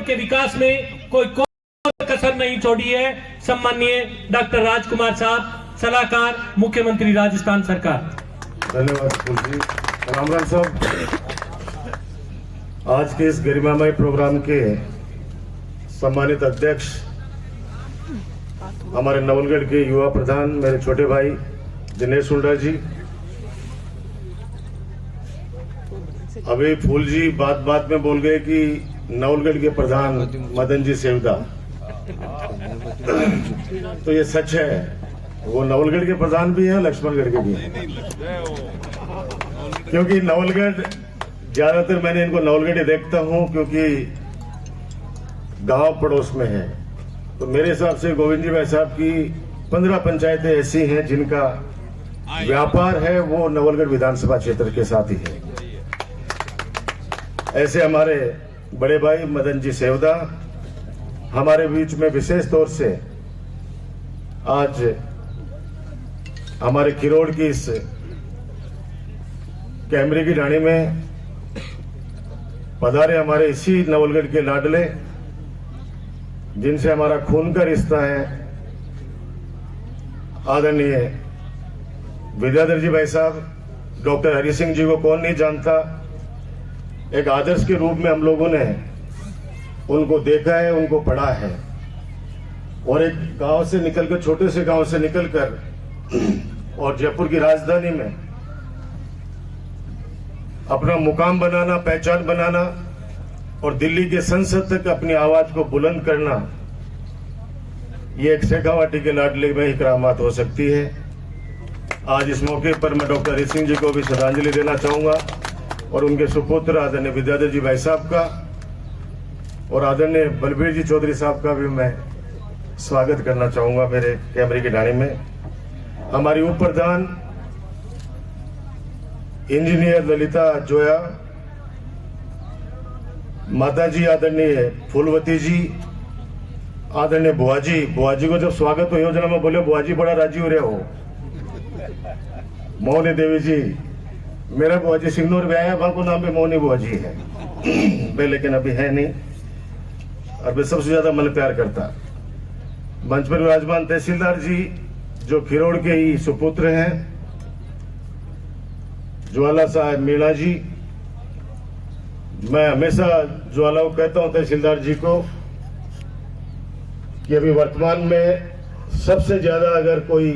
नवलगढ़ के विकास में कोई कसर नहीं छोड़ी है। सम्माननीय डॉक्टर राजकुमार साहब, सलाहकार मुख्यमंत्री राजस्थान सरकार। धन्यवाद जी। रामलाल साहब, आज के इस गरिमामय प्रोग्राम के सम्मानित अध्यक्ष हमारे नवलगढ़ के युवा प्रधान मेरे छोटे भाई दिनेश हुड्डा जी, अभी फूल जी बात बात में बोल गए कि नवलगढ़ के प्रधान मदन जी सेवदा, तो ये सच है, वो नवलगढ़ के प्रधान भी हैं, लक्ष्मणगढ़ के भी हैं। क्योंकि नवलगढ़ ज्यादातर मैंने इनको नवलगढ़ ही देखता हूं, क्योंकि गांव पड़ोस में है। तो मेरे हिसाब से गोविंद जी भाई साहब की 15 पंचायतें ऐसी हैं जिनका व्यापार है वो नवलगढ़ विधानसभा क्षेत्र के साथ ही है। ऐसे हमारे बड़े भाई मदन जी सेवदा हमारे बीच में विशेष तौर से आज हमारे किरोड़ की इस कैमरे की ढाणी में पधारे हमारे इसी नवलगढ़ के लाडले, जिनसे हमारा खून का रिश्ता है, आदरणीय विद्याधर जी भाई साहब। डॉक्टर हरि सिंह जी को कौन नहीं जानता। एक आदर्श के रूप में हम लोगों ने उनको देखा है, उनको पढ़ा है, और एक गांव से निकलकर, छोटे से गांव से निकलकर और जयपुर की राजधानी में अपना मुकाम बनाना, पहचान बनाना और दिल्ली के संसद तक अपनी आवाज को बुलंद करना, ये एक शेखावाटी के लाडले में ही करामात हो सकती है। आज इस मौके पर मैं डॉक्टर हरि सिंह जी को भी श्रद्धांजलि देना चाहूंगा और उनके सुपुत्र आदरणीय विद्याधर जी भाई साहब का और आदरणीय बलबीर जी चौधरी साहब का भी मैं स्वागत करना चाहूंगा मेरे कैमरे की ढाणी में। हमारी उप प्रधान इंजीनियर ललिता जोया, माताजी आदरणीय फूलवती जी, आदरणीय बुआजी को जब स्वागत हो योजना में बोले बुआजी बड़ा राजी हो रहे हो। मोहनी देवी जी, मेरा बुआजी सिंगनौर में आया, वहां को नाम भी मोहनी बुआजी है वे, लेकिन अभी है नहीं, और वे सबसे ज्यादा मन प्यार करता। मंच पर विराजमान तहसीलदार जी जो खिरोड़ के ही सुपुत्र हैं, ज्वाला साहब मीणा जी, मैं हमेशा ज्वाला को कहता हूं तहसीलदार जी को कि अभी वर्तमान में सबसे ज्यादा अगर कोई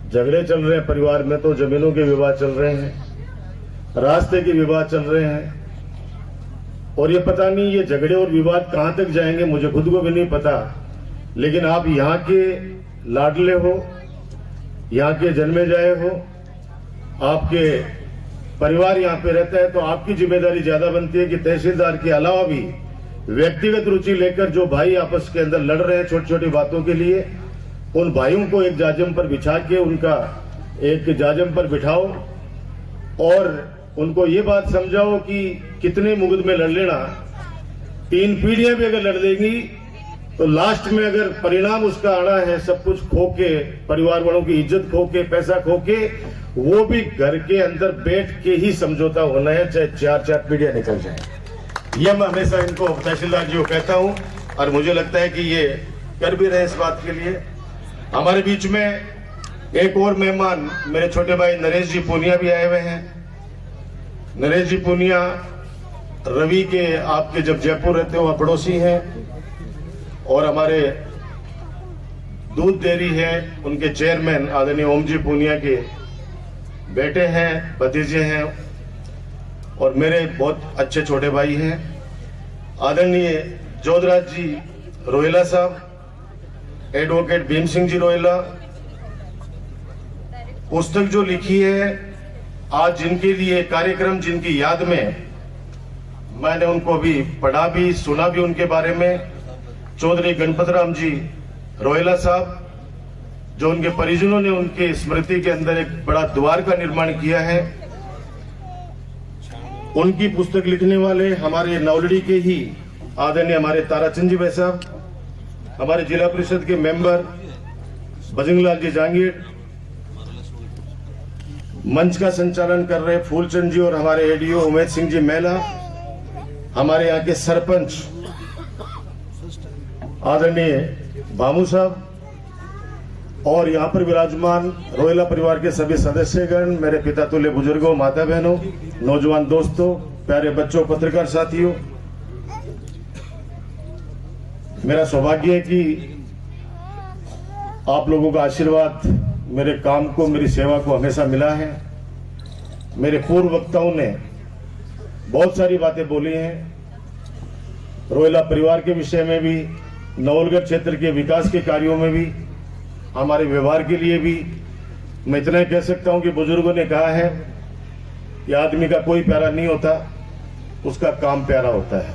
झगड़े चल रहे हैं परिवार में तो जमीनों के विवाद चल रहे हैं, रास्ते के विवाद चल रहे हैं, और ये पता नहीं ये झगड़े और विवाद कहां तक जाएंगे, मुझे खुद को भी नहीं पता। लेकिन आप यहाँ के लाडले हो, यहाँ के जन्मे जाए हो, आपके परिवार यहाँ पे रहता है, तो आपकी जिम्मेदारी ज्यादा बनती है कि तहसीलदार के अलावा भी व्यक्तिगत रुचि लेकर जो भाई आपस के अंदर लड़ रहे हैं छोटी छोटी बातों के लिए, उन भाइयों को एक जाजम पर बिछा के उनका एक जाजम पर बिठाओ और उनको ये बात समझाओ कि कितने मुकदमे लड़ लेना, 3 पीढ़ियां भी अगर लड़ देंगी तो लास्ट में अगर परिणाम उसका आना है सब कुछ खो के, परिवार वालों की इज्जत खो के, पैसा खो के, वो भी घर के अंदर बैठ के ही समझौता होना है, चाहे 4 पीढ़ियां निकल जाए। ये मैं हमेशा इनको तहसीलदार जी को कहता हूं और मुझे लगता है कि ये कर भी रहे इस बात के लिए। हमारे बीच में एक और मेहमान मेरे छोटे भाई नरेश जी पूनिया भी आए हुए हैं। नरेश जी पूनिया रवि के, आपके जब जयपुर रहते हो पड़ोसी हैं, और हमारे दूध डेयरी है उनके चेयरमैन आदरणीय ओम जी पूनिया के बेटे हैं, भतीजे हैं, और मेरे बहुत अच्छे छोटे भाई हैं। आदरणीय जोधराज जी रोहिला साहब, एडवोकेट भीम सिंह जी रोहिला, पुस्तक जो लिखी है आज जिनके लिए कार्यक्रम, जिनकी याद में मैंने उनको भी पढ़ा भी, सुना भी उनके बारे में, चौधरी गणपत राम जी रोहिला साहब, जो उनके परिजनों ने उनके स्मृति के अंदर एक बड़ा द्वार का निर्माण किया है, उनकी पुस्तक लिखने वाले हमारे नवलड़ी के ही आदरणीय हमारे ताराचंद जी भाई साहब, हमारे जिला परिषद के मेंबर बजरंगलाल जी जांगीर, मंच का संचालन कर रहे फूलचंद जी और हमारे एडीओ उमेश सिंह जी मेला, हमारे यहाँ के सरपंच आदरणीय बामू साहब और यहाँ पर विराजमान रोहिला परिवार के सभी सदस्यगण, मेरे पिता तुल्य बुजुर्गों, माता बहनों, नौजवान दोस्तों, प्यारे बच्चों, पत्रकार साथियों, मेरा सौभाग्य है कि आप लोगों का आशीर्वाद मेरे काम को, मेरी सेवा को हमेशा मिला है। मेरे पूर्व वक्ताओं ने बहुत सारी बातें बोली हैं, रोहिला परिवार के विषय में भी, नवलगढ़ क्षेत्र के विकास के कार्यों में भी, हमारे व्यवहार के लिए भी। मैं इतना ही कह सकता हूं कि बुजुर्गों ने कहा है कि आदमी का कोई प्यारा नहीं होता, उसका काम प्यारा होता है।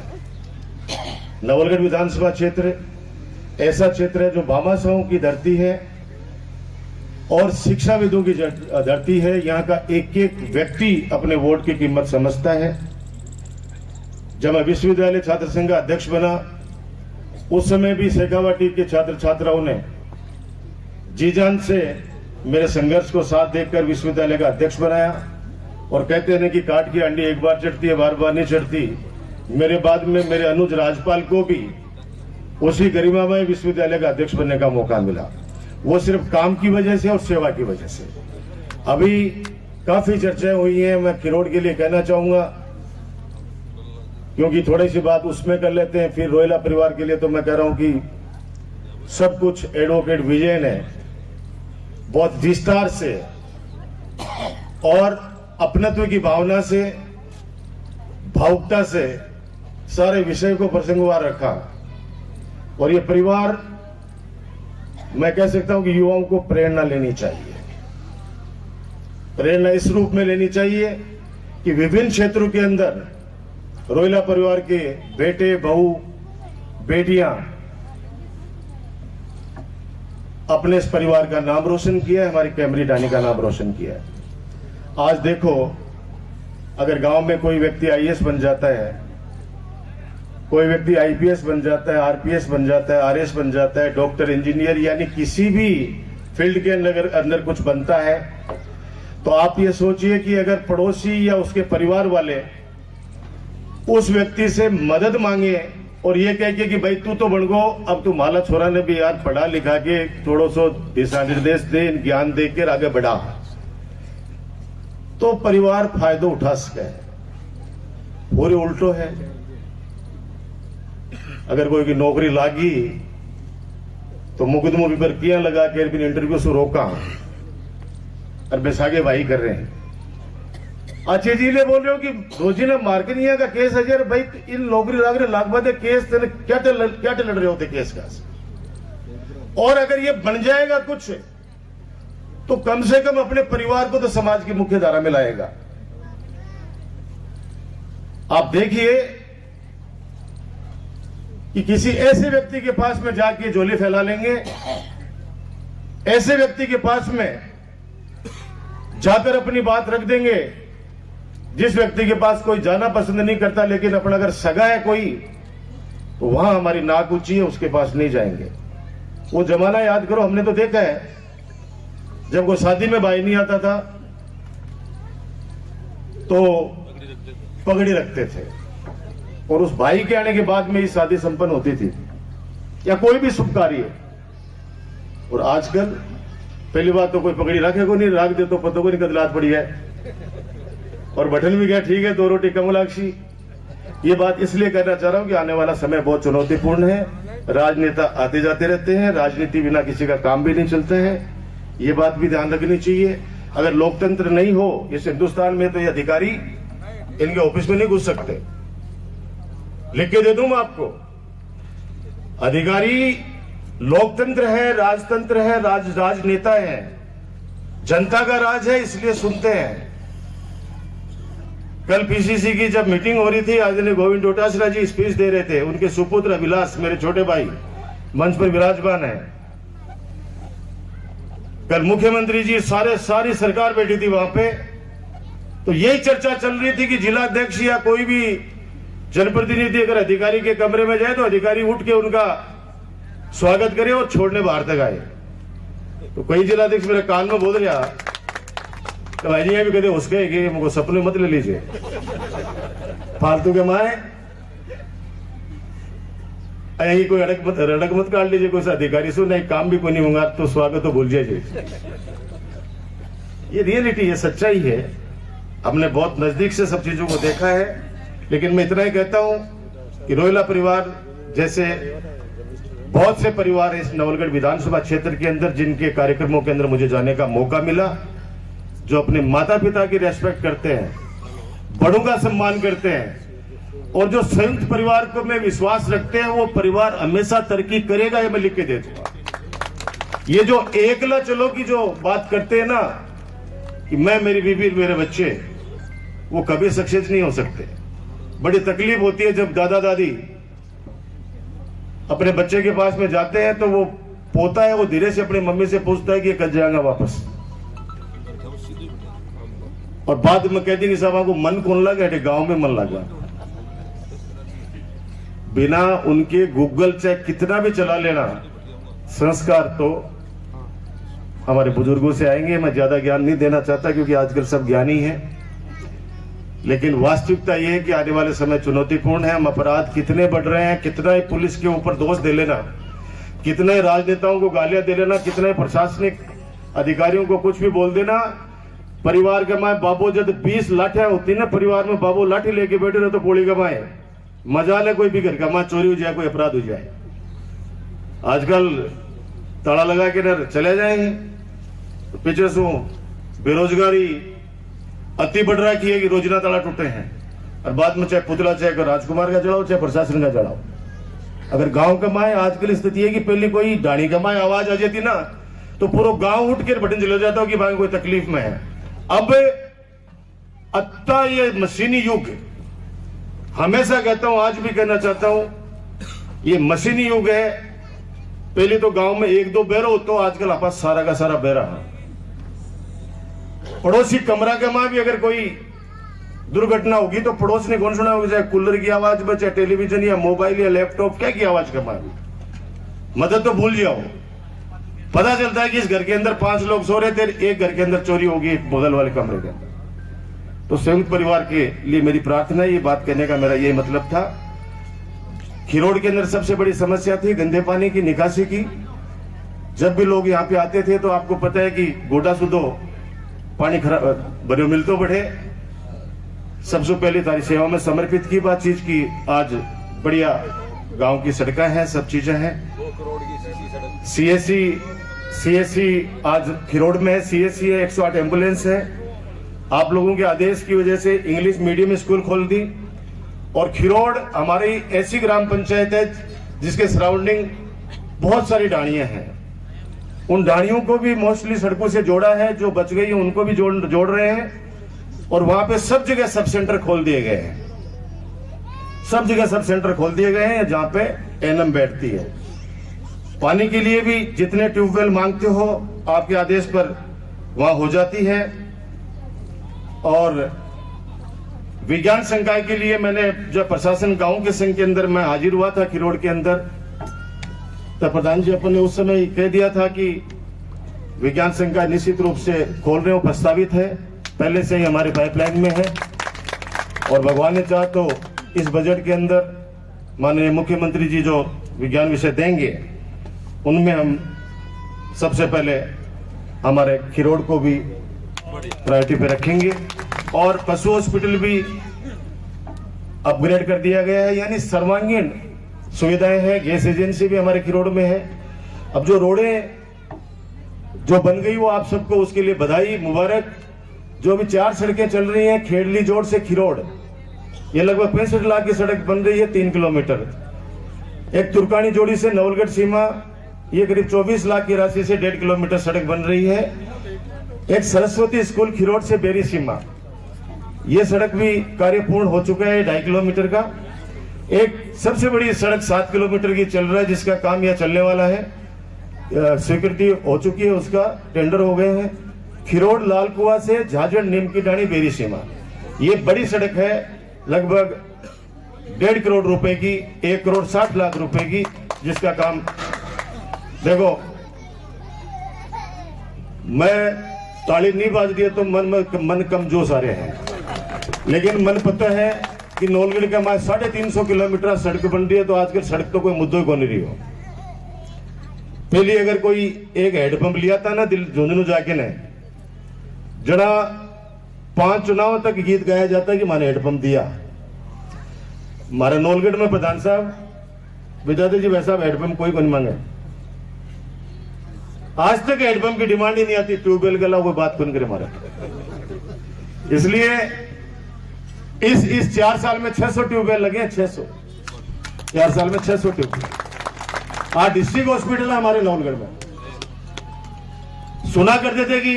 नवलगढ़ विधानसभा क्षेत्र ऐसा क्षेत्र है जो भामाशाहों की धरती है और शिक्षाविदों की धरती है। यहाँ का एक एक व्यक्ति अपने वोट की कीमत समझता है। जब मैं विश्वविद्यालय छात्र संघ का अध्यक्ष बना, उस समय भी शेखावाटी के छात्र छात्राओं ने जी जान से मेरे संघर्ष को साथ देखकर विश्वविद्यालय का अध्यक्ष बनाया। और कहते हैं कि काट की अंडी एक बार चढ़ती है, बार बार नहीं चढ़ती। मेरे बाद में मेरे अनुज राजपाल को भी उसी गरिमामय विश्वविद्यालय का अध्यक्ष बनने का मौका मिला, वो सिर्फ काम की वजह से और सेवा की वजह से। अभी काफी चर्चाएं हुई हैं, मैं किरोड़ के लिए कहना चाहूंगा, क्योंकि थोड़ी सी बात उसमें कर लेते हैं, फिर रोहिला परिवार के लिए तो मैं कह रहा हूं कि सब कुछ एडवोकेट विजय ने बहुत विस्तार से और अपनत्व की भावना से, भावुकता से सारे विषय को प्रसंगवार रखा। और ये परिवार, मैं कह सकता हूं कि युवाओं को प्रेरणा लेनी चाहिए। प्रेरणा इस रूप में लेनी चाहिए कि विभिन्न क्षेत्रों के अंदर रोहिला परिवार के बेटे, बहू, बेटियां अपने इस परिवार का नाम रोशन किया है, हमारी कैमरी डानी का नाम रोशन किया है। आज देखो, अगर गांव में कोई व्यक्ति आईएएस बन जाता है, कोई व्यक्ति आईपीएस बन जाता है, आरपीएस बन जाता है, आरएस बन जाता है, डॉक्टर, इंजीनियर, यानी किसी भी फील्ड के अंदर कुछ बनता है, तो आप ये सोचिए कि अगर पड़ोसी या उसके परिवार वाले उस व्यक्ति से मदद मांगे और ये कह के कि भाई तू तो बन गो, अब तू माला छोरा ने भी यार पढ़ा लिखा के थोड़ा सो दिशा निर्देश दे, ज्ञान देकर आगे बढ़ा, तो परिवार फायदा उठा सके। पूरे उल्टो है, अगर कोई की नौकरी लागी तो मुकदमों भी पर किया लगा के फिर इंटरव्यू से रोका और बेसागे भाई कर रहे हैं। अच्छे जी ले बोल रहे हो कि रोजी ने मार्केनिया का केस है, यार भाई इन नौकरी लाग बाद केस तेने क्या लड़ रहे होते केस का। और अगर ये बन जाएगा कुछ तो कम से कम अपने परिवार को तो समाज की मुख्य धारा में लाएगा। आप देखिए कि किसी ऐसे व्यक्ति के पास में जाके झोली फैला लेंगे, ऐसे व्यक्ति के पास में जाकर अपनी बात रख देंगे, जिस व्यक्ति के पास कोई जाना पसंद नहीं करता, लेकिन अपना अगर सगा है कोई तो वहां हमारी नाक ऊंची है, उसके पास नहीं जाएंगे। वो जमाना याद करो, हमने तो देखा है जब कोई शादी में भाई नहीं आता था तो पगड़ी रखते थे, और उस भाई के आने के बाद में ही शादी संपन्न होती थी, या कोई भी शुभ कार्य। और आजकल पहली बात तो कोई पगड़ी रखे को नहीं, रख दे तो पता को नहीं कदलात पड़ी है, और बटन भी गया ठीक है, 2 रोटी कमलाक्षी। ये बात इसलिए कहना चाह रहा हूं कि आने वाला समय बहुत चुनौतीपूर्ण है। राजनेता आते जाते रहते हैं, राजनीति बिना किसी का काम भी नहीं चलता है, ये बात भी ध्यान रखनी चाहिए। अगर लोकतंत्र नहीं हो इस हिंदुस्तान में तो ये अधिकारी इनके ऑफिस में नहीं घुस सकते। लिख के दे दूं मैं आपको, अधिकारी लोकतंत्र है, राजतंत्र है, राजनेता है, जनता का राज है, इसलिए सुनते हैं। कल पीसीसी की जब मीटिंग हो रही थी, आदरणीय गोविंद डोटासरा जी स्पीच दे रहे थे, उनके सुपुत्र अभिलाष, मेरे छोटे भाई, मंच पर विराजमान है। कल मुख्यमंत्री जी सारी सरकार बैठी थी वहां पे, तो यही चर्चा चल रही थी कि जिलाध्यक्ष या कोई भी जनप्रतिनिधि अगर अधिकारी के कमरे में जाए तो अधिकारी उठ के उनका स्वागत करे और छोड़ने बाहर तक आए। तो कोई जिलाध्यक्ष मेरे कान में बोल रहा, तो भाई जी भी कहते उसके कि मुझको सपने मत ले लीजिए फालतू के माए। यही कोई रड़क मत काट लीजिए, कोई सा अधिकारी सो नहीं, काम भी कोई नहीं होगा तो स्वागत तो भूल जाइए। ये रियलिटी है, सच्चाई है। हमने बहुत नजदीक से सब चीजों को देखा है। लेकिन मैं इतना ही कहता हूं कि रोहिला परिवार जैसे बहुत से परिवार इस नवलगढ़ विधानसभा क्षेत्र के अंदर जिनके कार्यक्रमों के अंदर मुझे जाने का मौका मिला, जो अपने माता पिता की रेस्पेक्ट करते हैं, बड़ों का सम्मान करते हैं और जो संयुक्त परिवार को में विश्वास रखते हैं, वो परिवार हमेशा तरक्की करेगा, ये मैं लिख के दे दूंगा। ये जो एकला चलो की जो बात करते हैं ना कि मैं, मेरी बीवी, मेरे बच्चे, वो कभी सक्सेस नहीं हो सकते। बड़ी तकलीफ होती है जब दादा दादी अपने बच्चे के पास में जाते हैं तो वो पोता है, वो धीरे से अपनी मम्मी से पूछता है कि कब जाएगा वापस, और बाद में कहती नहीं साहब आपको मन कौन लगा, गांव में मन लगा। बिना उनके गूगल चेक कितना भी चला लेना, संस्कार तो हमारे बुजुर्गों से आएंगे। मैं ज्यादा ज्ञान नहीं देना चाहता क्योंकि आजकल सब ज्ञानी हैं, लेकिन वास्तविकता यह है कि आने वाले समय चुनौतीपूर्ण है। हम अपराध कितने बढ़ रहे हैं, कितना ही पुलिस के ऊपर दोष दे लेना, कितने राजनेताओं को गालियां दे लेना, कितने प्रशासनिक अधिकारियों को कुछ भी बोल देना। परिवार के माए बाबू जब 20 लाठियां होती ना परिवार में, बाबू लाठी लेके बैठे रहे तो गोली कमाए, मजा ले कोई भी घर का मां चोरी हो जाए, कोई अपराध हो जाए। आजकल ताला लगा के डर चले जाएंगे तो पीछे से बेरोजगारी अति बढ़ रहा है कि रोजना ताला टूटे हैं, और बाद में चाहे पुतला, चाहे राजकुमार का जड़ाओ, चाहे प्रशासन का जड़ाओ। अगर गांव का माए आजकल स्थिति है कि पहले कोई डाणी का माए आवाज आ जाती ना तो पूरा गांव उठ के बटन चले जाता हो कि भाई कोई तकलीफ में है। अब अत्ता ये मशीनी युग, हमेशा कहता हूं, आज भी कहना चाहता हूं, ये मशीनी युग है। पहले तो गांव में एक दो बैरो तो आजकल आपस सारा का सारा बैरा है। पड़ोसी कमरा के मां भी अगर कोई दुर्घटना होगी तो पड़ोस ने कौन सुना होगी, चाहे कूलर की आवाज में, चाहे टेलीविजन या मोबाइल या लैपटॉप क्या की आवाज का मां, मदद तो भूल जाओ। पता चलता है कि इस घर के अंदर 5 लोग सो रहे थे, एक घर के अंदर चोरी होगी एक बगल वाले कमरे के अंदर। तो संयुक्त परिवार के लिए मेरी प्रार्थना है, ये बात कहने का मेरा यही मतलब था। खिरोड़ के अंदर सबसे बड़ी समस्या थी गंदे पानी की निकासी की। जब भी लोग यहाँ पे आते थे तो आपको पता है कि गोडा सुधो पानी खराब बड़े मिल तो बढ़े। सबसे पहले तारी सेवा में समर्पित की बात चीज की, आज बढ़िया गांव की सड़कें हैं, सब चीजें हैं। 2 करोड़ की सीएससी आज खिरोड़ में है, सीएससी है, 108 एम्बुलेंस है। आप लोगों के आदेश की वजह से इंग्लिश मीडियम स्कूल खोल दी, और खिरोड़ हमारी ऐसी ग्राम पंचायत है जिसके सराउंडिंग बहुत सारी डाणियां हैं। उन डाणियों को भी मोस्टली सड़कों से जोड़ा है, जो बच गई है उनको भी जोड़ रहे हैं, और वहां पे सब जगह सब सेंटर खोल दिए गए हैं। सब जगह सब सेंटर खोल दिए गए हैं जहां पे एनएम बैठती है। पानी के लिए भी जितने ट्यूबवेल मांगते हो आपके आदेश पर वहां हो जाती है। और विज्ञान संकाय के लिए मैंने जब प्रशासन गांव के संघ के अंदर मैं हाजिर हुआ था खिरोड़ के अंदर, तब प्रधान जी अपन ने उस समय कह दिया था कि विज्ञान संकाय निश्चित रूप से खोल रहे हो, प्रस्तावित है, पहले से ही हमारे पाइपलाइन में है। और भगवान ने चाहा तो इस बजट के अंदर माननीय मुख्यमंत्री जी जो विज्ञान विषय देंगे उनमें हम सबसे पहले हमारे खिरोड़ को भी प्रायोरिटी पे रखेंगे। और पशु हॉस्पिटल भी अपग्रेड कर दिया गया है, यानी सर्वांगीण सुविधाएं हैं। गैस एजेंसी भी हमारे खिरोड़ में है। अब जो रोडें जो बन गई वो आप सबको उसके लिए बधाई मुबारक। जो भी 4 सड़कें चल रही हैं खेड़ली जोड़ से खिरोड़, ये लगभग 65 लाख की सड़क बन रही है 3 किलोमीटर। एक तुर्कानी जोड़ी से नवलगढ़ सीमा, ये करीब 24 लाख की राशि से 1.5 किलोमीटर सड़क बन रही है। एक सरस्वती स्कूल खिरोड़ से बेरी सीमा, ये सड़क भी कार्य पूर्ण हो चुका है 2.5 किलोमीटर का। एक सबसे बड़ी सड़क 7 किलोमीटर की चल रहा है जिसका काम यह चलने वाला है, स्वीकृति हो चुकी है, उसका टेंडर हो गए हैं। खिरोड़ लाल कुआं से झाझड़ नीम की डाणी बेरी सीमा, ये बड़ी सड़क है, लगभग 1.5 करोड़ रुपए की, 1 करोड़ 60 लाख रुपए की, जिसका काम देखो मैं ताली नहीं बाज दिया तो मन कमजोर सारे हैं, लेकिन मन पता है कि नौलगढ़ का हमारे 350 किलोमीटर सड़क बन रही है, तो आजकल सड़क तो कोई मुद्दों को नहीं रही हो। पहले अगर कोई एक हैंडपंप लिया था ना दिल झुंझुनू जाके ने, जड़ा 5 चुनाव तक गीत गाया जाता है कि मैंने हैंडपंप दिया। हमारे नौलगढ़ में प्रधान साहब विद्याधर जी वैसा हैंडपंप कोई नहीं मांगे, आज तक हैंडपंप की डिमांड ही नहीं आती। ट्यूबवेल का कोई बात कौन करे हमारा। इसलिए इस 4 साल में 600 ट्यूबवेल लगे हैं, 600 4 साल में 600 ट्यूबवेल। आज डिस्ट्रिक्ट हॉस्पिटल है हमारे नौलगढ़ में। सुना करते थे कि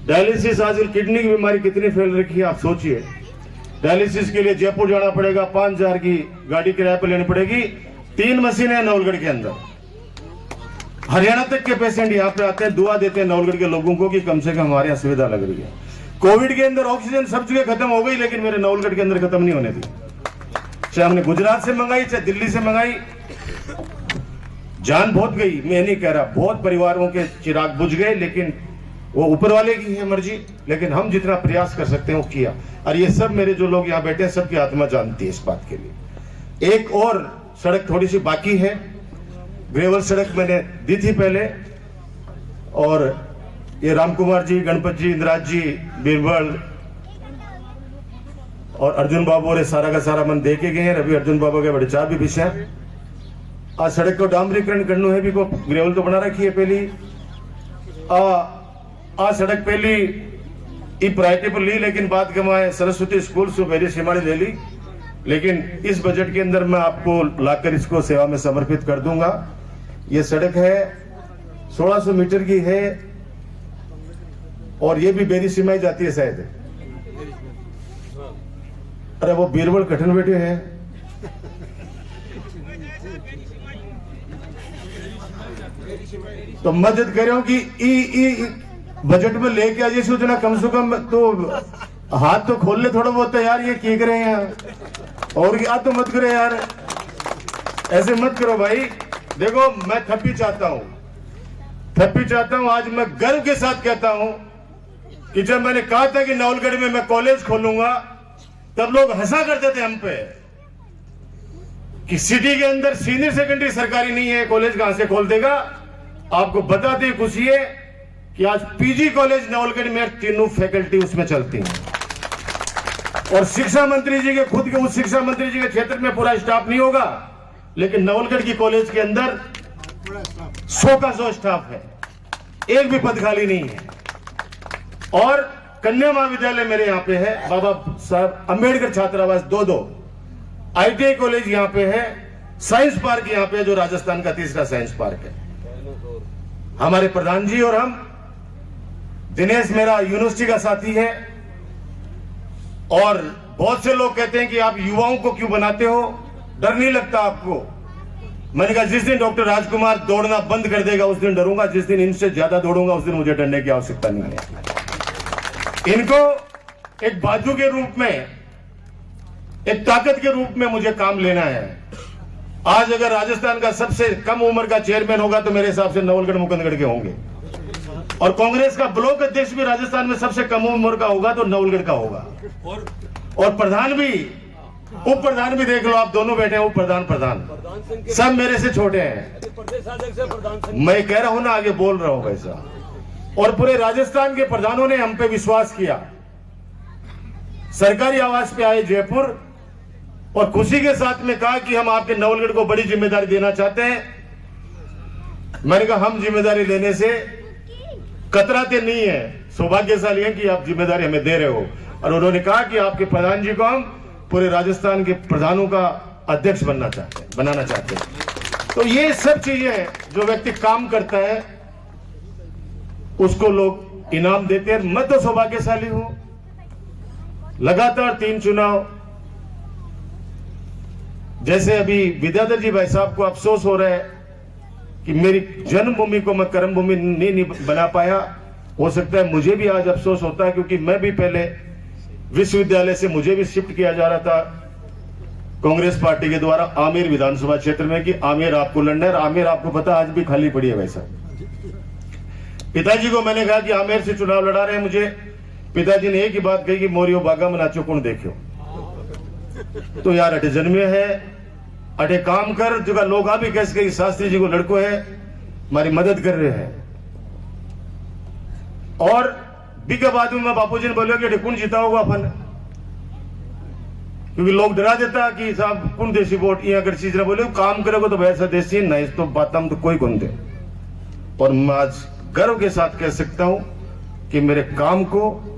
डायलिसिस, आज किडनी की बीमारी कितनी फैल रखी है, आप सोचिए। डायलिसिस के लिए जयपुर जाना पड़ेगा, 5000 की गाड़ी किराए पर लेनी पड़ेगी। 3 मशीनें हैं नौलगढ़ के अंदर। हरियाणा तक के पेशेंट यहाँ पे आते हैं, दुआ देते हैं नौलगढ़ के लोगों को कि कम से कम हमारे यहाँ सुविधा लग रही है। कोविड के अंदर ऑक्सीजन सब जगह खत्म हो गई, लेकिन मेरे नौलगढ़ के अंदर खत्म नहीं होने दी। चाहे हमने गुजरात से मंगाई, चाहे दिल्ली से मंगाई, जान बहुत गई। मैं नहीं कह रहा, बहुत परिवारों के चिराग बुझ गए, लेकिन वो ऊपर वाले की है मर्जी। लेकिन हम जितना प्रयास कर सकते हैं वो किया। और ये सब मेरे जो लोग यहाँ बैठे हैं, सबकी आत्मा जानती है इस बात के लिए। एक और सड़क थोड़ी सी बाकी है, ग्रेवल सड़क मैंने दी थी पहले, और ये राम कुमार जी, गणपत जी, इंद्राज जी, बीरबल और अर्जुन बाबू और सारा का सारा मन दे के गए हैं। अभी अर्जुन बाबू के बड़े चार भी विषय। आज सड़क को डामरीकरण करना है, भी को ग्रेवल तो बना रखी है पहली। आ सड़क पहली ई प्रायोरिटी पर ली, लेकिन बात कमाए सरस्वती स्कूल से पहली सीमाड़ी ले ली। लेकिन इस बजट के अंदर मैं आपको लाकर इसको सेवा में समर्पित कर दूंगा। ये सड़क है 1600 मीटर की है, और ये भी बेरी सीमाई जाती है शायद। अरे वो बीरबल कठिन बैठे हैं, तो मदद करो कि ई बजट में लेके आ जैसे उतना कम से कम तो हाथ तो खोल ले थोड़ा बहुत यार। ये क्या करे हैं, और क्या तो मत करो यार, ऐसे मत करो भाई। देखो मैं थप्पी चाहता हूं। आज मैं गर्व के साथ कहता हूं कि जब मैंने कहा था कि नौलगढ़ में मैं कॉलेज खोलूंगा, तब लोग हंसा करते थे हम पे कि सिटी के अंदर सीनियर सेकेंडरी सरकारी नहीं है, कॉलेज कहां से खोल देगा। आपको बताते खुशी है कि आज पीजी कॉलेज नौलगढ़ में 3 फैकल्टी उसमें चलती हैं। और शिक्षा मंत्री जी के खुद के, उस शिक्षा मंत्री जी के क्षेत्र में पूरा स्टाफ नहीं होगा, लेकिन नवलगढ़ की कॉलेज के अंदर 100 का 100 स्टाफ है, एक भी पद खाली नहीं है। और कन्या महाविद्यालय मेरे यहाँ पे है, बाबा साहब अंबेडकर छात्रावास 2 ITI कॉलेज यहाँ पे है, साइंस पार्क यहाँ पे है, जो राजस्थान का 3रा साइंस पार्क है। हमारे प्रधान जी और हम, दिनेश मेरा यूनिवर्सिटी का साथी है। और बहुत से लोग कहते हैं कि आप युवाओं को क्यों बनाते हो, डर नहीं लगता आपको। मैंने कहा जिस दिन डॉक्टर राजकुमार दौड़ना बंद कर देगा उस दिन डरूंगा, जिस दिन इनसे ज्यादा दौड़ूंगा उस दिन मुझे डरने की आवश्यकता नहीं है। इनको एक बाजू के रूप में, एक ताकत के रूप में मुझे काम लेना है। आज अगर राजस्थान का सबसे कम उम्र का चेयरमैन होगा तो मेरे हिसाब से नवलगढ़ मुकुंदगढ़ के होंगे, और कांग्रेस का ब्लॉक अध्यक्ष भी राजस्थान में सबसे कम उम्र का होगा तो नवलगढ़ का होगा। और प्रधान भी, उप प्रधान भी देख लो, आप दोनों बैठे हैं, उप प्रधान सब मेरे से छोटे हैं। मैं कह रहा हूं ना, आगे बोल रहा हूं वैसा। और पूरे राजस्थान के प्रधानों ने हम पे विश्वास किया, सरकारी आवास पे आए जयपुर, और खुशी के साथ में कहा कि हम आपके नवलगढ़ को बड़ी जिम्मेदारी देना चाहते हैं। मैंने कहा हम जिम्मेदारी लेने से कतराते नहीं है, सौभाग्यशाली हैं कि आप जिम्मेदारी हमें दे रहे हो। और उन्होंने कहा कि आपके प्रधान जी को हम पूरे राजस्थान के प्रधानों का अध्यक्ष बनाना चाहते हैं। तो ये सब चीजें जो व्यक्ति काम करता है उसको लोग इनाम देते हैं। मैं तो सौभाग्यशाली हूं, लगातार 3 चुनाव। जैसे अभी विद्याधर जी भाई साहब को अफसोस हो रहा है कि मेरी जन्मभूमि को मैं कर्मभूमि नहीं बना पाया। हो सकता है मुझे भी आज अफसोस होता है, क्योंकि मैं भी पहले विश्वविद्यालय से मुझे भी शिफ्ट किया जा रहा था कांग्रेस पार्टी के द्वारा आमेर विधानसभा क्षेत्र में, कि आमेर आपको लड़ना है। आमेर आपको पता आज भी खाली पड़ी है। वैसा पिताजी को मैंने कहा कि आमेर से चुनाव लड़ा रहे हैं मुझे, पिताजी ने एक ही बात कही कि मोरियो बागा में नाचो कौन देखो। तो यार अटे जन्मे है, अटे काम कर जो लोग अभी कैसे कि शास्त्री जी को लड़को है हमारी मदद कर रहे हैं। और बिके बाद में बापूजी ने बोले कि अटे कौन जीता होगा अपन, क्योंकि लोग डरा देता कि साहब कौन देसी वोट ये अगर चीज ना बोले काम करोगे तो वैसा देसी नहीं तो बात हम तो कोई कौन दे। और मैं आज गर्व के साथ कह सकता हूं कि मेरे काम को,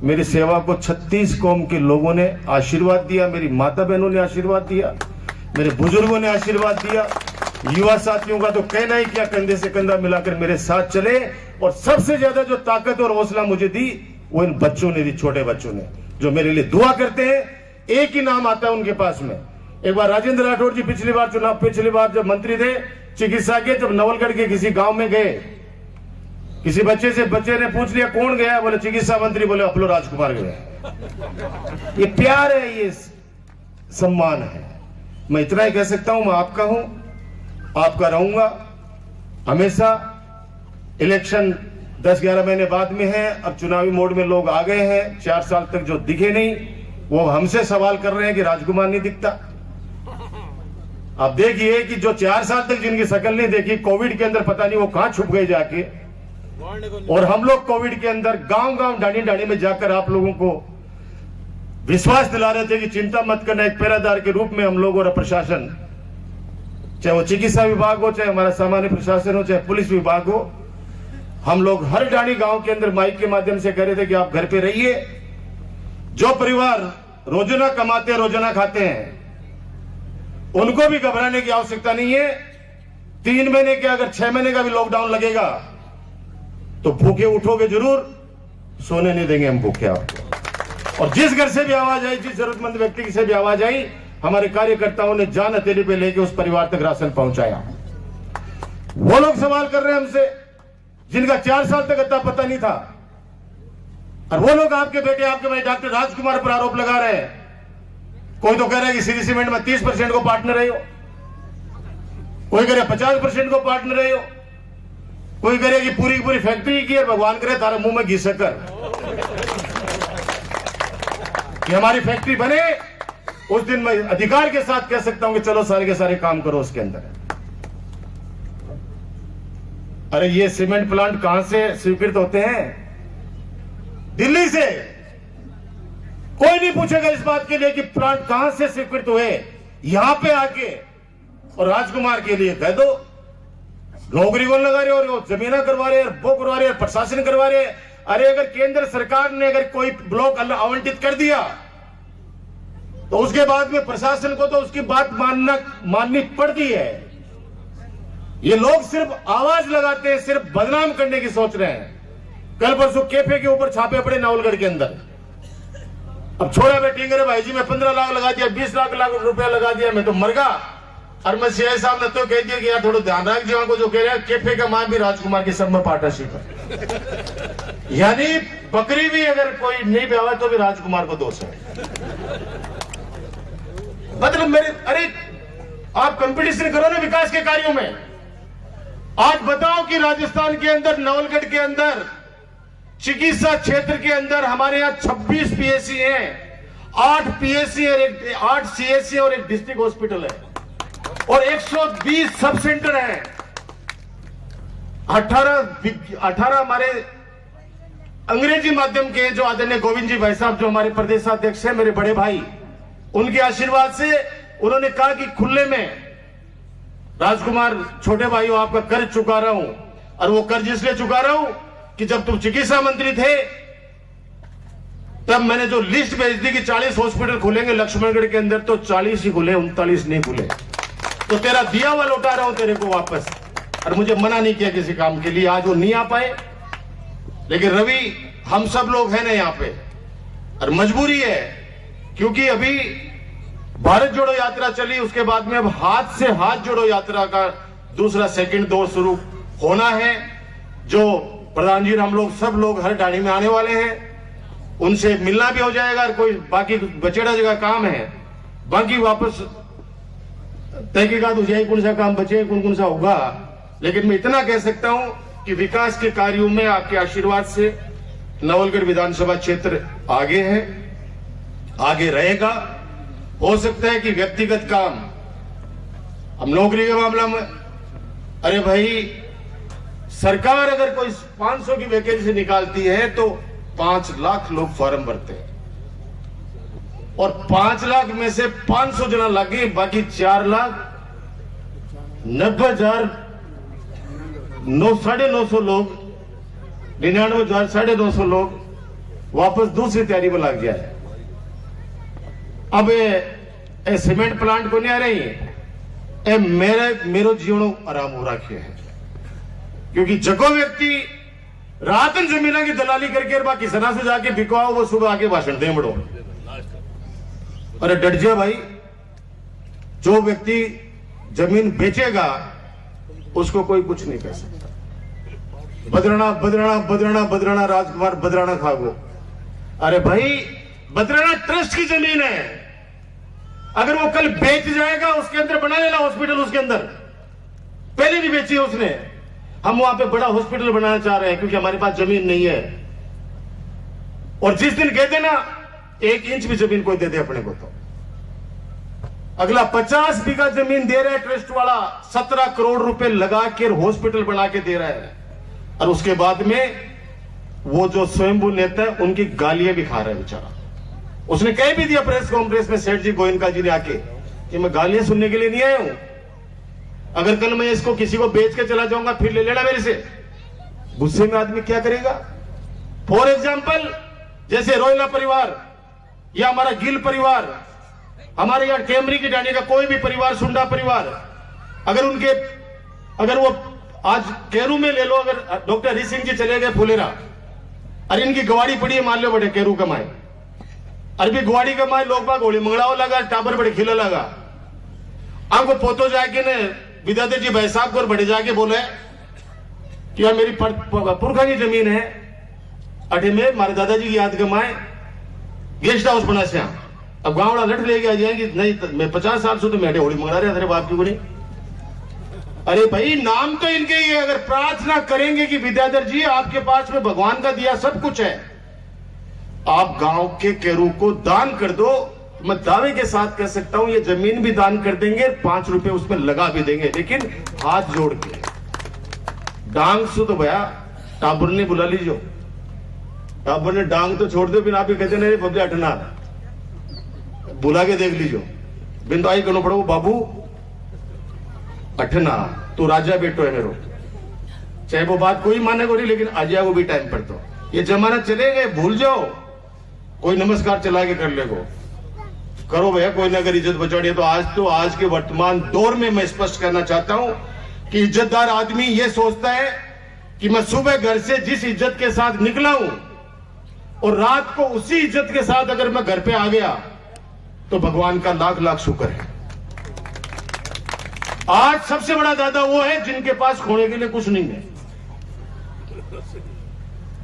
मेरी सेवा को 36 कौम के लोगों ने आशीर्वाद दिया, मेरी माता बहनों ने आशीर्वाद दिया, मेरे बुजुर्गों ने आशीर्वाद दिया, युवा साथियों का तो कहना ही क्या, कंधे से कंधा मिलाकर मेरे साथ चले। और सबसे ज्यादा जो ताकत और हौसला मुझे दी वो इन बच्चों ने दी, छोटे बच्चों ने, जो मेरे लिए दुआ करते हैं। एक ही नाम आता है उनके पास में। एक बार राजेंद्र राठौड़ जी पिछली बार जब मंत्री थे चिकित्सा के, जब नवलगढ़ के किसी गांव में गए, किसी बच्चे ने पूछ लिया कौन गया, बोले चिकित्सा मंत्री, बोले अपलो राजकुमार गए। ये प्यार है, ये सम्मान है। मैं इतना ही कह सकता हूं, मैं आपका हूं, आपका रहूंगा हमेशा। इलेक्शन 10-11 महीने बाद में है, अब चुनावी मोड में लोग आ गए हैं। 4 साल तक जो दिखे नहीं वो हमसे सवाल कर रहे हैं कि राजकुमार नहीं दिखता। आप देखिए कि जो 4 साल तक जिनकी शक्ल नहीं देखी, कोविड के अंदर पता नहीं वो कहां छुप गए जाके। और हम लोग कोविड के अंदर गांव-गांव डाणी-डाणी में जाकर आप लोगों को विश्वास दिला रहे थे कि चिंता मत करना, एक पहरेदार के रूप में हम लोग और प्रशासन, चाहे वो चिकित्सा विभाग हो, चाहे हमारा सामान्य प्रशासन हो, चाहे पुलिस विभाग हो, हम लोग हर डाणी गांव के अंदर माइक के माध्यम से कह रहे थे कि आप घर पे रहिए। जो परिवार रोजाना कमाते हैं, रोजाना खाते हैं, उनको भी घबराने की आवश्यकता नहीं है। 3 महीने के अगर 6 महीने का भी लॉकडाउन लगेगा तो भूखे उठोगे जरूर, सोने नहीं देंगे हम भूखे आपको। और जिस घर से भी आवाज आई, जिस जरूरतमंद व्यक्ति से भी आवाज आई, हमारे कार्यकर्ताओं ने जान हथेली पे लेके उस परिवार तक राशन पहुंचाया। वो लोग सवाल कर रहे हैं हमसे जिनका 4 साल तक अता पता नहीं था, और वो लोग आपके बेटे, आपके भाई डॉक्टर राजकुमार पर आरोप लगा रहे हैं। कोई तो कह रहा है कि श्री सीमेंट में 30% को पार्टनर रहे हो, कोई कह रहा है 50% को पार्टनर रहे हो, कोई कह रहा है कि पूरी की पूरी फैक्ट्री की है। भगवान करे तारे मुंह में घी शक्कर कि हमारी फैक्ट्री बने। उस दिन मैं अधिकार के साथ कह सकता हूं कि चलो सारे के सारे काम करो उसके अंदर। अरे ये सीमेंट प्लांट कहां से स्वीकृत होते हैं? दिल्ली से। कोई नहीं पूछेगा इस बात के लिए कि प्लांट कहां से स्वीकृत हुए, यहां पे आके। और राजकुमार के लिए कह दो, नौकरी कौन लगा रहे हो, जमीना करवा रहे, वो करवा रहे, प्रशासन करवा रहे। अरे अगर केंद्र सरकार ने अगर कोई ब्लॉक आवंटित कर दिया तो उसके बाद में प्रशासन को तो उसकी बात माननी पड़ती है। ये लोग सिर्फ आवाज लगाते हैं, सिर्फ बदनाम करने की सोच रहे हैं। कल परसों कैफे के ऊपर छापे पड़े नवलगढ़ के अंदर। अब छोड़ा बेटी करे भाई जी, मैं 15 लाख लगा दिया, 20 लाख रुपया लगा दिया, मैं तो मर गया। और मैं सीआई साहब ने तो कह दिया कि यार थोड़ा ध्यान रख जी को जो कह रहे हैं, कैफे का मां भी राजकुमार की सब में पार्टनरशिप है। यानी बकरी भी अगर कोई नहीं ब्यावा तो भी राजकुमार को दोष है। मतलब मेरे, अरे आप कंपटीशन करो ना विकास के कार्यों में। आज बताओ कि राजस्थान के अंदर, नवलगढ़ के अंदर, चिकित्सा क्षेत्र के अंदर हमारे यहाँ 26 पीएससी हैं, 8 पीएससी और 8 सीएससी और एक डिस्ट्रिक्ट हॉस्पिटल है, और 120 सब सेंटर हैं। 18 हमारे अंग्रेजी माध्यम के जो आदरणीय गोविंद जी भाई साहब, जो हमारे प्रदेशाध्यक्ष हैं, मेरे बड़े भाई, उनके आशीर्वाद से उन्होंने कहा कि खुले में राजकुमार छोटे भाई हो, आपका कर्ज चुका रहा हूं। और वो कर्ज इसलिए चुका रहा हूं कि जब तुम चिकित्सा मंत्री थे तब मैंने जो लिस्ट भेज दी कि 40 हॉस्पिटल खुलेंगे लक्ष्मणगढ़ के अंदर, तो 40 ही खुले, 39 नहीं खुले। तो तेरा दिया हुआ लौटा रहा हूं तेरे को वापस। और मुझे मना नहीं किया किसी काम के लिए, आज वो नहीं आ पाए। लेकिन रवि, हम सब लोग हैं ना यहाँ पे, और मजबूरी है, क्योंकि अभी भारत जोड़ो यात्रा चली, उसके बाद में अब हाथ से हाथ जोड़ो यात्रा का दूसरा सेकंड दौर शुरू होना है। जो प्रधान जी, हम लोग सब लोग हर डाणी में आने वाले हैं, उनसे मिलना भी हो जाएगा। और कोई बाकी बचेड़ा जगह काम है, बाकी वापस तहकीकात हो जाएगी, कौन सा काम बचे, कौन सा होगा। लेकिन मैं इतना कह सकता हूं कि विकास के कार्यों में आपके आशीर्वाद से नवलगढ़ विधानसभा क्षेत्र आगे है, आगे रहेगा। हो सकता है कि व्यक्तिगत काम, अब नौकरी के मामला में, अरे भाई सरकार अगर कोई 500 की वैकेंसी निकालती है तो 5 लाख लोग फॉर्म भरते हैं और 5 लाख में से 500 जना लगे, बाकी 4,90,900 लोग, 99,000 950 लोग वापस दूसरी तैयारी में लग गया है। अब ये सीमेंट प्लांट को नहीं आ रही है, मेरो जीवनो आराम हो रखे है, क्योंकि जगो व्यक्ति रात जमीना की दलाली करके और बाकी सना से जाके बिकवाओ, वो सुबह आके भाषण दे बड़ो। अरे डट जा भाई, जो व्यक्ति जमीन बेचेगा उसको कोई कुछ नहीं कह सकता। बदराना बदराना बदराना बदराना राजकुमार बदराना खागो। अरे भाई बदराना ट्रस्ट की जमीन है, अगर वो कल बेच जाएगा उसके अंदर बना लेना हॉस्पिटल, उसके अंदर पहले भी बेची है उसने। हम वहां पे बड़ा हॉस्पिटल बनाना चाह रहे हैं क्योंकि हमारे पास जमीन नहीं है। और जिस दिन कहते ना 1 इंच भी जमीन कोई दे दे अपने को, तो अगला 50 बीघा जमीन दे रहा है ट्रस्ट वाला, 17 करोड़ रुपए लगा के हॉस्पिटल बना के दे रहा है, और उसके बाद में वो जो स्वयंभू नेता है उनकी गालियां भी खा रहा है बेचारा। उसने कह भी दिया प्रेस कॉन्फ्रेंस में, सेठ जी गोयनका जी ने आके, कि मैं गालियां सुनने के लिए नहीं आया हूं, अगर कल मैं इसको किसी को बेच के चला जाऊंगा फिर ले लेना मेरे से। गुस्से में आदमी क्या करेगा। फॉर एग्जाम्पल जैसे रोयला परिवार या हमारा गिल परिवार, हमारे यहाँ कैमरी की डाणी का कोई भी परिवार, सुंडा परिवार, अगर वो आज केरू में ले लो, अगर डॉक्टर हरि सिंह जी चले गए फुलेरा, अरे इनकी गवाड़ी पड़ी है, मान लो बड़े केरू कमाए, अरबी गुवाड़ी कमाए, लोग बाग होली मंगड़ाओ लगा, टाबर बड़े खिला लगा। आपको पोतो जाके ने विद्याधर जी भाई साहब को बड़े जाके बोले कि यार मेरी पुरखा की जमीन है, अठे में मारे दादाजी की याद कमाए गेस्ट हाउस बना से। अब गांव वाला लट लेके आ जाएंगे, नहीं मैं 50 साल से तो मैं होली मंगड़ा रहे तेरे बाप की को नहीं। अरे भाई नाम तो इनके ही है, अगर प्रार्थना करेंगे कि विद्याधर जी आपके पास में भगवान का दिया सब कुछ है, आप गांव के केरू को दान कर दो, मैं दावे के साथ कह सकता हूं ये जमीन भी दान कर देंगे, 5 रुपए उसमें लगा भी देंगे, लेकिन हाथ जोड़ के डांग सु तो भैया टाबर ने बुला लीजो, टाबर ने डांग तो छोड़ दो, बिना आप ही कहते नहीं बबले अटना, बुला के देख लीजो, बिंदु आई करना पड़ो बाबू अठना, तू राजा बेटो है मेरो, चाहे वो बात कोई माने को नहीं, लेकिन आ जाए वो भी टाइम पर। तो ये जमाना चले गए, भूल जाओ, कोई नमस्कार चला के कर ले को करो भैया, कोई ना अगर इज्जत बचाड़ी है तो आज के वर्तमान दौर में मैं स्पष्ट करना चाहता हूं कि इज्जतदार आदमी ये सोचता है कि मैं सुबह घर से जिस इज्जत के साथ निकला हूं और रात को उसी इज्जत के साथ अगर मैं घर पे आ गया तो भगवान का लाख लाख शुक्र है। आज सबसे बड़ा दादा वो है जिनके पास खोने के लिए कुछ नहीं है,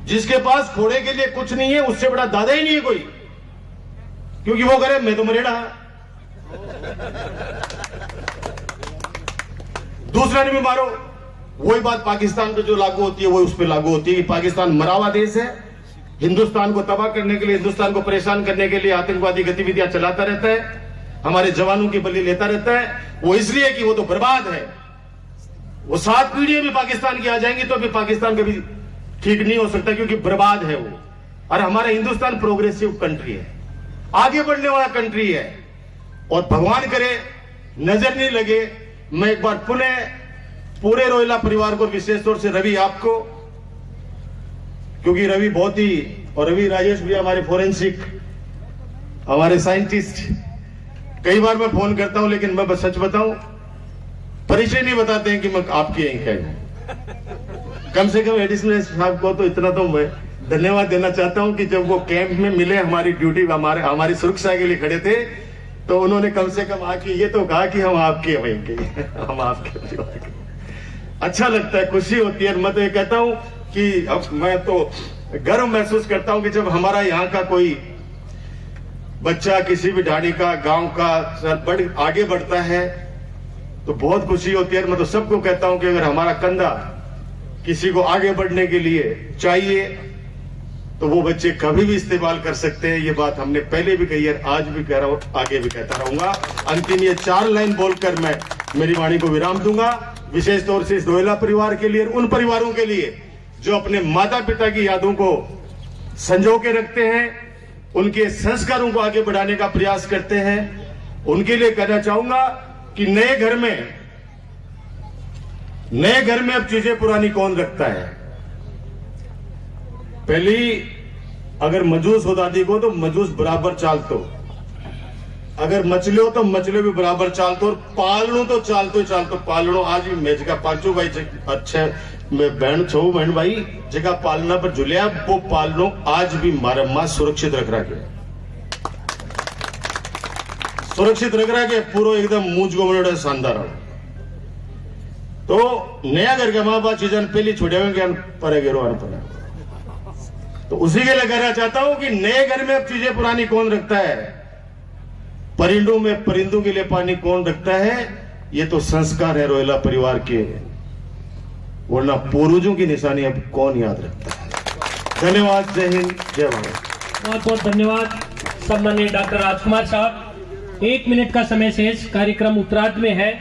जिसके पास खोने के लिए कुछ नहीं है उससे बड़ा दादा ही नहीं है कोई, क्योंकि वो करे मैं तो मरेड़ा। दूसरा ने भी मारो, वही बात पाकिस्तान पे जो लागू होती है वो उस पर लागू होती है कि पाकिस्तान मरावा देश है, हिंदुस्तान को तबाह करने के लिए, हिंदुस्तान को परेशान करने के लिए आतंकवादी गतिविधियां चलाता रहता है, हमारे जवानों की बलि लेता रहता है। वो इसलिए कि वो तो बर्बाद है, वो 7 पीढ़ियां भी पाकिस्तान की आ जाएंगी तो भी पाकिस्तान कभी ठीक नहीं हो सकता, क्योंकि बर्बाद है वो। और हमारा हिंदुस्तान प्रोग्रेसिव कंट्री है, आगे बढ़ने वाला कंट्री है, और भगवान करे नजर नहीं लगे। मैं एक बार पुनः पूरे रोहिला परिवार को, विशेष तौर से रवि आपको, क्योंकि रवि बहुत ही, और रवि राजेश भी हमारे फोरेंसिक, हमारे साइंटिस्ट, कई बार मैं फोन करता हूं लेकिन मैं बस सच बताऊं, परिचय नहीं बताते हैं कि मैं आपके यहीं है। कम से कम एडिशनल साहब को तो इतना तो मैं धन्यवाद देना चाहता हूं कि जब वो कैंप में मिले, हमारी ड्यूटी हमारी सुरक्षा के लिए खड़े थे, तो उन्होंने कम से कम आके ये तो कहा कि हम आपके वहीं के, हम आपके परिवार के। अच्छा लगता है, खुशी होती है। मैं तो ये कहता हूं कि अब मैं तो गर्व महसूस करता हूं कि जब हमारा यहाँ का कोई बच्चा किसी भी ढाणी का, गांव का आगे बढ़ता है तो बहुत खुशी होती है। मैं तो सबको कहता हूं कि अगर हमारा कंधा किसी को आगे बढ़ने के लिए चाहिए तो वो बच्चे कभी भी इस्तेमाल कर सकते हैं। ये बात हमने पहले भी कही है, आज भी कह रहा हूं, आगे भी कहता रहूंगा। अंतिम ये 4 लाइन बोलकर मैं मेरी वाणी को विराम दूंगा। विशेष तौर से इस रोहिला परिवार के लिए, उन परिवारों के लिए जो अपने माता पिता की यादों को संजो के रखते हैं, उनके संस्कारों को आगे बढ़ाने का प्रयास करते हैं, उनके लिए कहना चाहूंगा कि नए घर में अब चीजें पुरानी कौन रखता है। पहली अगर मजूस हो दादी को तो मजूस बराबर चालतो, अगर मचले हो तो मचले भी बराबर चालतो, और पालनो तो चालतो चालतो पालनो। आज भी मैं जगह पांचों भाई अच्छे मैं बहन छो बहन भाई जगह पालना पर जुलिया वो पालनो आज भी मारा मां सुरक्षित रख रहा है, सुरक्षित रख रहा है पूरा एकदम मूंज गोमड़े शानदार हो। तो नया घर का माँ बाप चीजन पहली छोड़े पर गिरो पर, तो उसी के लिए कहना चाहता हूं कि नए घर में अब चीजें पुरानी कौन रखता है, परिंदों में परिंदों के लिए पानी कौन रखता है। ये तो संस्कार है रोहिला परिवार के, वरना पूर्वजों की निशानी अब कौन याद रखता है। धन्यवाद, जय हिंद, जय भारत। बहुत बहुत धन्यवाद सम्माननीय डॉक्टर राजकुमार साहब। 1 मिनट का समय शेष, कार्यक्रम उत्तरार्ध में है।